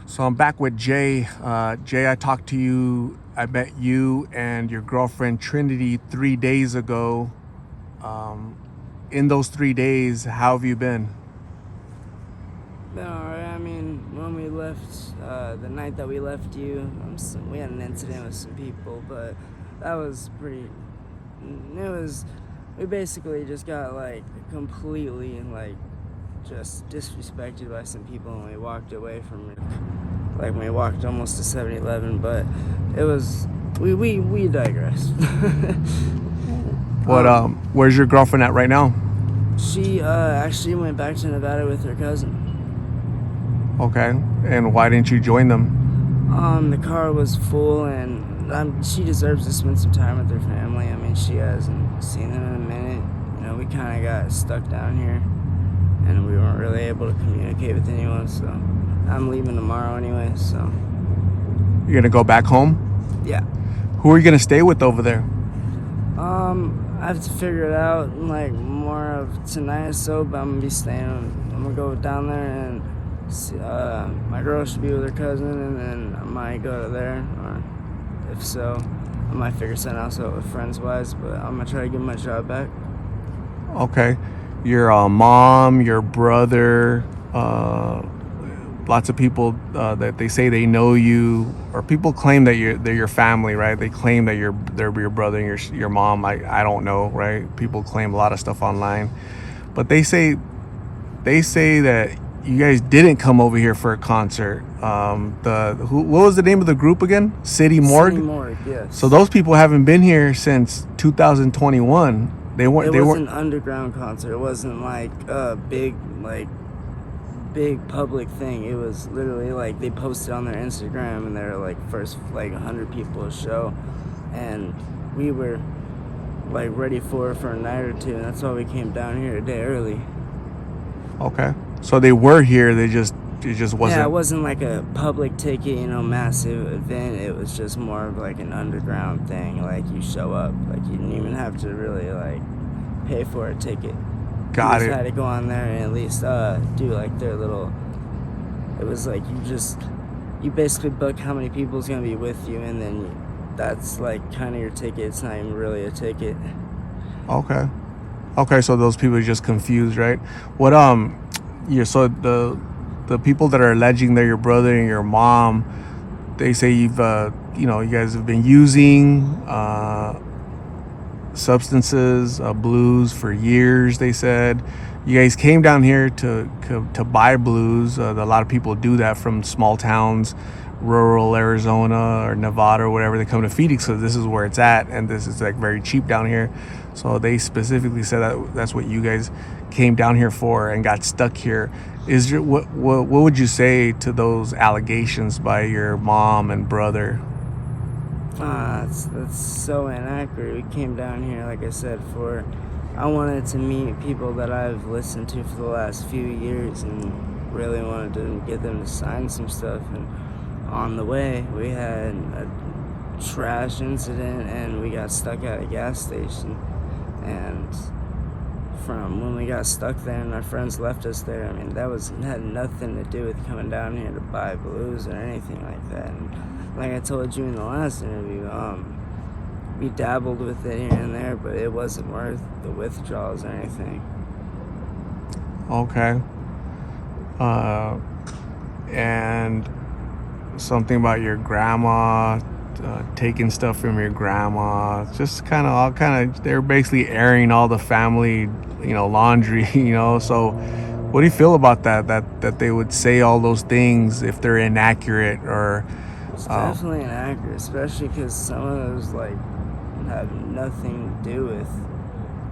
So I'm back with Jay. Jay, I talked to you. I met you and your girlfriend Trinity 3 days ago. Um, in those 3 days, how have you been? Been alright. I mean, when we left, the night that we left you, we had an incident with some people, but that was pretty. It was. We basically just got like completely like just disrespected by some people, and we walked away from it. Like we walked almost to 7-Eleven, but it was. We digress. Where's your girlfriend at right now? She actually went back to Nevada with her cousin. Okay. And why didn't you join them? The car was full, and she deserves to spend some time with her family. I mean, she hasn't seen them in a minute. We kind of got stuck down here, and we weren't really able to communicate with anyone. So I'm leaving tomorrow anyway. So You're gonna go back home? yeah. Who are you gonna stay with over there? I have to figure it out like more of tonight or so, but I'm gonna be staying. I'm gonna go down there and see, my girl should be with her cousin, and then I might go to there, or if so, I might figure something else out with friends wise. But I'm gonna try to get my job back. Okay. Your mom, your brother, lots of people that they say they know you, or people claim that they're your family, right? They claim that they're your brother and your mom. I don't know, right? People claim a lot of stuff online, but they say that you guys didn't come over here for a concert. What was the name of the group again? City Morgue. City Morgue, yes. So those people haven't been here since 2021. They weren't. It was an underground concert. It wasn't like a big public thing. It was literally like they posted on their Instagram, and they were like first like 100 people a show, and we were like ready for a night or two, and that's why we came down here a day early. Okay. So they were here. It just wasn't. Yeah, it wasn't like a public ticket, massive event. It was just more of like an underground thing. Like you show up, like you didn't even have to really like pay for a ticket. Got You it. just had to go on there and at least do like their little. It was like you basically book how many people's gonna be with you, and then that's like kind of your ticket. It's not even really a ticket. Okay. Okay. So those people are just confused, right? What Yeah. So the people that are alleging they're your brother and your mom, they say you guys have been using substances, blues for years. They said you guys came down here to buy blues. A lot of people do that from small towns, rural Arizona or Nevada or whatever. They come to Phoenix because this is where it's at, and this is like very cheap down here. So they specifically said that that's what you guys came down here for and got stuck here. What would you say to those allegations by your mom and brother? That's so inaccurate. We came down here, like I said, I wanted to meet people that I've listened to for the last few years, and really wanted to get them to sign some stuff. And on the way, we had a trash incident, and we got stuck at a gas station. And from when we got stuck there and our friends left us there, I mean, had nothing to do with coming down here to buy blues or anything like that. And like I told you in the last interview, we dabbled with it here and there, but it wasn't worth the withdrawals or anything. Okay. And something about your grandma, taking stuff from your grandma. Just they're basically airing all the family, laundry, So what do you feel about that they would say all those things if they're inaccurate or? It's definitely inaccurate, especially because some of those like have nothing to do with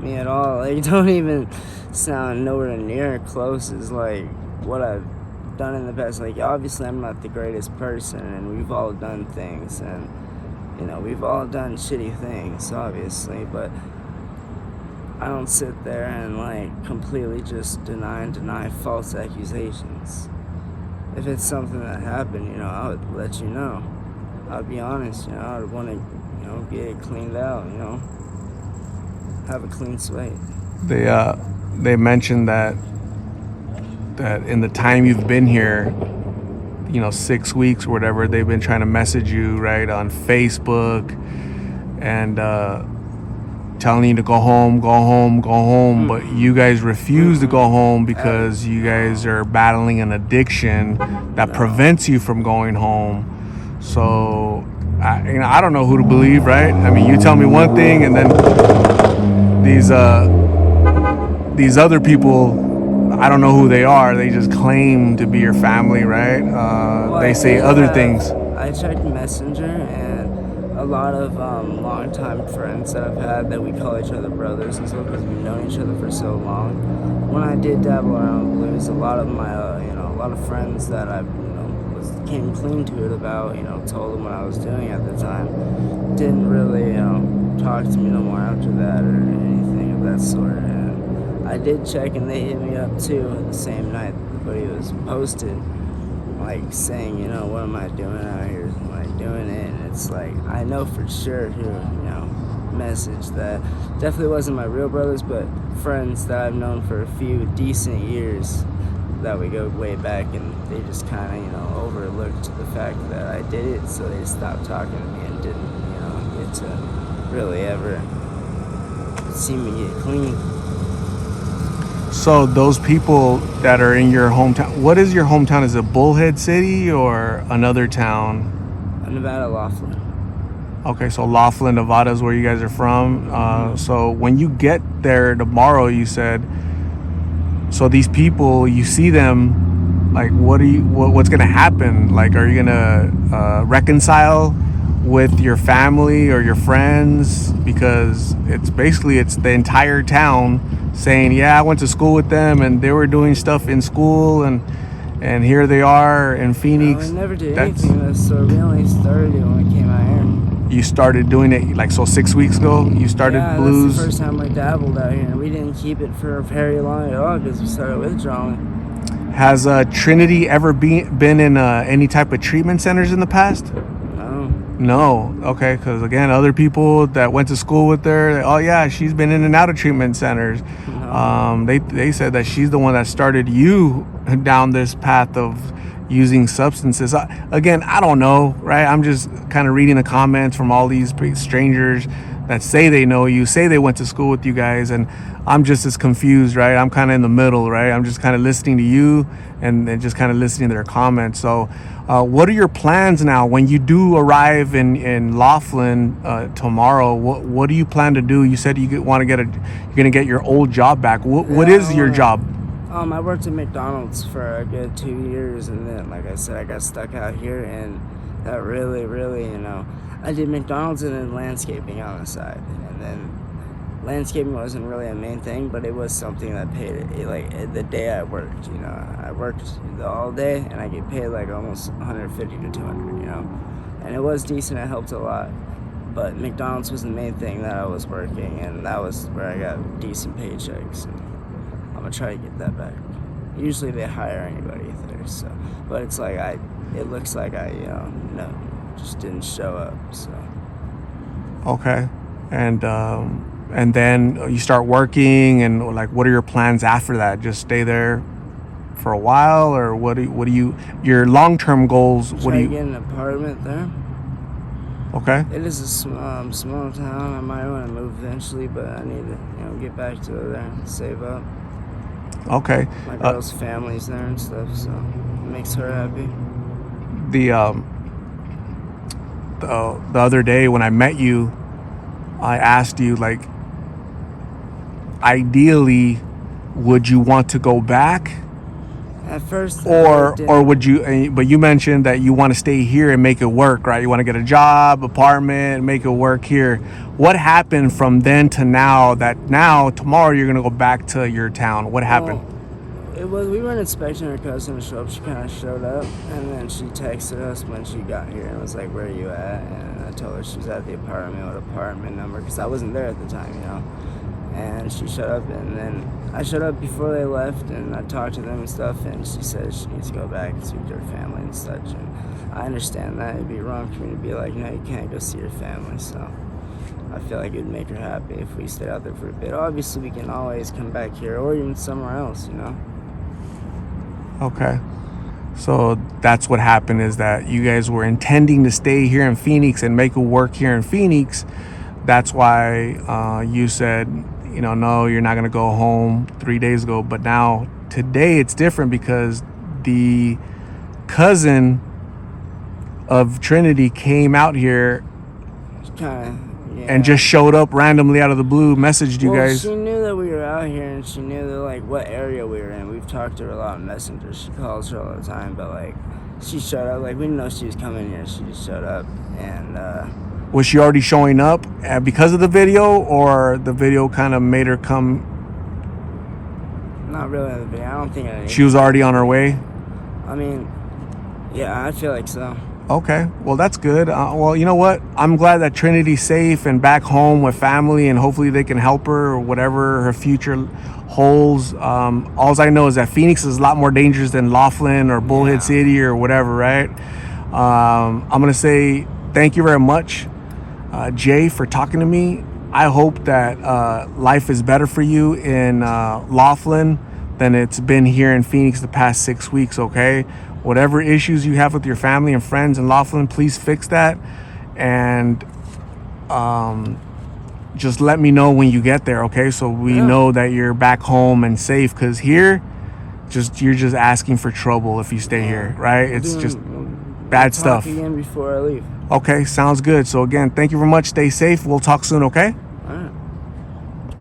me at all. Like, don't even sound nowhere near close as like what I've done in the past. Like, obviously I'm not the greatest person, and we've all done things, and we've all done shitty things, obviously, but I don't sit there and like completely just deny false accusations. If it's something that happened, I would let you know. I'd be honest, I would want to, get it cleaned out, have a clean slate. They mentioned that in the time you've been here, 6 weeks or whatever, they've been trying to message you, right, on Facebook, and telling you to go home, go home, go home, but you guys refuse to go home because you guys are battling an addiction that prevents you from going home. So I don't know who to believe, right? I mean, you tell me one thing, and then these other people, I don't know who they are. They just claim to be your family, right? They say other things. I checked Messenger, and a lot of longtime friends that I've had that we call each other brothers and stuff because we've known each other for so long. When I did dabble around blues, a lot of my, a lot of friends that I, came clean to it about, told them what I was doing at the time, didn't really, talk to me no more after that or anything of that sort. And I did check, and they hit me up too the same night the video was posted, like saying, what am I doing out here? Am I doing it? And it's like, I know for sure who, message that definitely wasn't my real brothers, but friends that I've known for a few decent years that we go way back, and they just kind of, overlooked the fact that I did it, so they stopped talking to me and didn't, get to really ever see me get clean. So those people that are in your hometown, what is your hometown? Is it Bullhead City or another town? Nevada, Laughlin. Okay, so Laughlin, Nevada is where you guys are from. So when you get there tomorrow, you said, so these people, you see them, like, what's gonna happen? Like, are you gonna reconcile with your family or your friends? Because it's the entire town saying, yeah, I went to school with them and they were doing stuff in school, and here they are in Phoenix. No, we never did anything of this sort. We only started it when we came out here. You started doing it 6 weeks ago? You started blues? That's the first time we dabbled out here. We didn't keep it for very long at all because we started withdrawing. Has Trinity ever been in any type of treatment centers in the past? No. Okay, because again, other people that went to school with her, oh yeah, she's been in and out of treatment centers. No. They said that she's the one that started you down this path of using substances. Again, I don't know, right? I'm just kind of reading the comments from all these strangers that say they know you, say they went to school with you guys, and I'm just as confused, right? I'm kind of in the middle, right? I'm just kind of listening to you and just kind of listening to their comments. So what are your plans now when you do arrive in Laughlin tomorrow? What do you plan to do? You said you're going to get your old job back. What is your job? I worked at McDonald's for a good 2 years, and then, like I said, I got stuck out here, and that really, I did McDonald's and then landscaping on the side, and then landscaping wasn't really a main thing, but it was something that paid like the day I worked. I worked all day, and I get paid like almost 150 to 200. And it was decent. It helped a lot, but McDonald's was the main thing that I was working, and that was where I got decent paychecks. And I'm gonna try to get that back. Usually they hire anybody there, so, but it's like it looks like I just didn't show up. So okay, and then you start working, and like, what are your plans after that? Just stay there for a while, or what do you your long-term goals? What do you get an apartment there? Okay. It is a small town. I might want to move eventually, but I need to get back to there and save up. Okay. My girl's family's there and stuff, so it makes her happy. The other day when I met you, I asked you, like, ideally, would you want to go back? At first, or would you? But you mentioned that you want to stay here and make it work, right? You want to get a job, apartment, make it work here. What happened from then to now? That now tomorrow you're gonna go back to your town. What happened? We were expecting her cousin to show up. She kind of showed up, and then she texted us when she got here and was like, "Where are you at?" And I told her she was at the apartment with apartment number because I wasn't there at the time, And she showed up, and then I showed up before they left, and I talked to them and stuff, and she said she needs to go back and speak to her family and such. And I understand that. It'd be wrong for me to be like, no, you can't go see your family. So I feel like it would make her happy if we stayed out there for a bit. Obviously, we can always come back here or even somewhere else, Okay. So that's what happened, is that you guys were intending to stay here in Phoenix and make it work here in Phoenix. That's why you said, no, you're not going to go home 3 days ago. But now today it's different because the cousin of Trinity came out here and just showed up randomly out of the blue, messaged you guys. She knew that we were out here, and she knew that, like, what area we were in. We've talked to her a lot on Messenger. She calls her all the time, but, like, she showed up. Like, we didn't know she was coming here. She just showed up, and was she already showing up because of the video, or the video kind of made her come? Not really in the video. I don't think she was already on her way. I mean, yeah, I feel like so. Okay, well, that's good. Well, you know what? I'm glad that Trinity's safe and back home with family, and hopefully they can help her or whatever her future holds. All I know is that Phoenix is a lot more dangerous than Laughlin or Bullhead City or whatever, right? I'm going to say thank you very much, Jay, for talking to me. I hope that life is better for you in Laughlin than it's been here in Phoenix the past 6 weeks, okay? Whatever issues you have with your family and friends in Laughlin, please fix that. And just let me know when you get there, okay? So we know that you're back home and safe, because here, you're just asking for trouble if you stay here, right? It's just bad stuff. Again before I leave. Okay, sounds good. So again, thank you very much. Stay safe. We'll talk soon, okay?